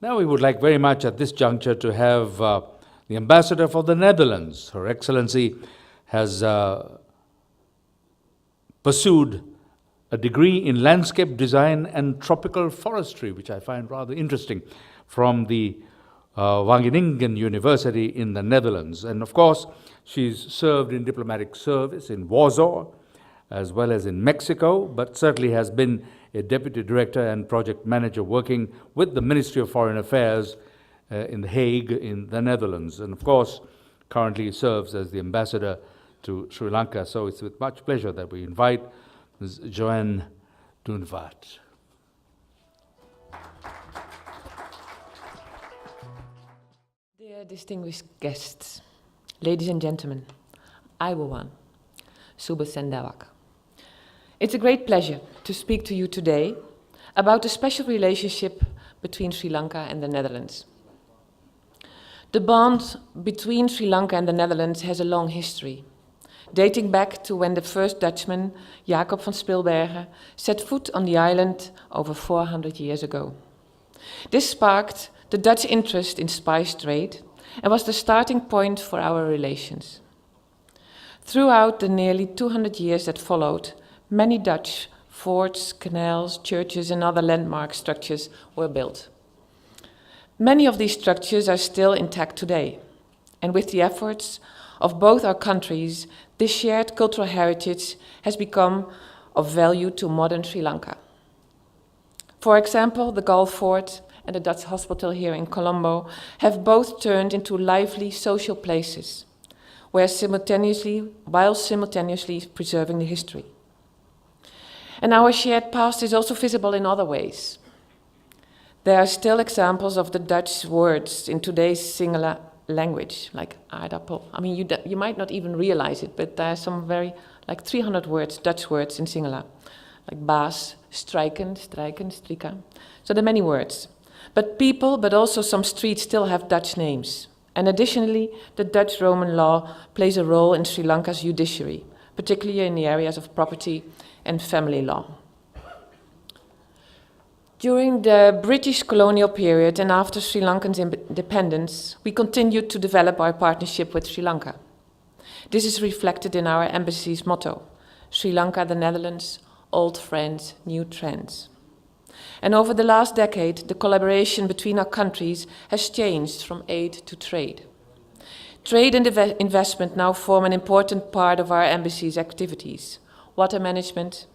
Now we would like very much at this juncture to have the Ambassador for the Netherlands. Her Excellency has pursued a degree in landscape design and tropical forestry, which I find rather interesting, from the Wageningen University in the Netherlands. And of course, she's served in diplomatic service in Warsaw, as well as in Mexico, but certainly has been a deputy director and project manager working with the Ministry of Foreign Affairs in The Hague in the Netherlands. And of course, currently serves as the ambassador to Sri Lanka. So it's with much pleasure that we invite Ms. Joanne Doornewaard. Dear distinguished guests, ladies and gentlemen, Aiwawan, Suba Sendawak. It's a great pleasure to speak to you today about the special relationship between Sri Lanka and the Netherlands. The bond between Sri Lanka and the Netherlands has a long history, dating back to when the first Dutchman, Jacob van Spilbergen, set foot on the island over 400 years ago. This sparked the Dutch interest in spice trade and was the starting point for our relations. Throughout the nearly 200 years that followed, many Dutch forts, canals, churches and other landmark structures were built. Many of these structures are still intact today, and with the efforts of both our countries, this shared cultural heritage has become of value to modern Sri Lanka. For example, the Gulf Fort and the Dutch hospital here in Colombo have both turned into lively social places, while simultaneously preserving the history. And our shared past is also visible in other ways. There are still examples of the Dutch words in today's singular language, like aardappel. I mean, you might not even realize it, but there are some like 300 words, Dutch words in singular, like baas, strijken, strika. So there are many words. But people, but also some streets still have Dutch names. And additionally, the Dutch Roman law plays a role in Sri Lanka's judiciary, particularly in the areas of property and family law. During the British colonial period and after Sri Lanka's independence, we continued to develop our partnership with Sri Lanka. This is reflected in our embassy's motto, Sri Lanka, the Netherlands, old friends, new trends. And over the last decade, the collaboration between our countries has changed from aid to trade. Trade and investment now form an important part of our embassy's activities. Water management,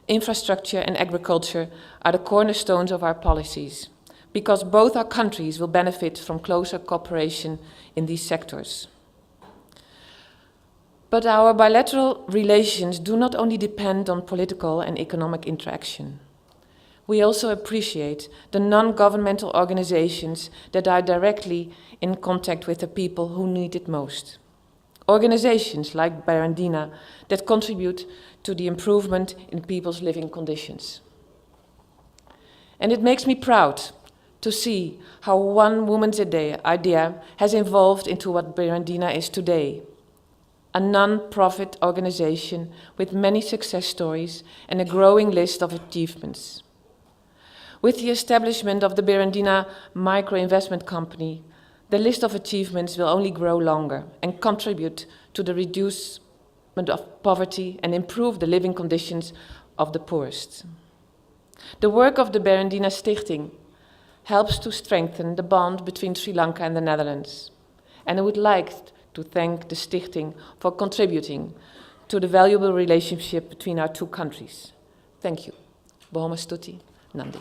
infrastructure and agriculture are the cornerstones of our policies, because both our countries will benefit from closer cooperation in these sectors. But our bilateral relations do not only depend on political and economic interaction. We also appreciate the non-governmental organizations that are directly in contact with the people who need it most. Organizations like Berendina that contribute to the improvement in people's living conditions. And it makes me proud to see how one woman's idea has evolved into what Berendina is today, a non-profit organization with many success stories and a growing list of achievements. With the establishment of the Berendina Micro-Investment Company, the list of achievements will only grow longer and contribute to the reducement of poverty and improve the living conditions of the poorest. The work of the Berendina Stichting helps to strengthen the bond between Sri Lanka and the Netherlands. And I would like to thank the Stichting for contributing to the valuable relationship between our two countries. Thank you. Bohoma Stuti, Nandi.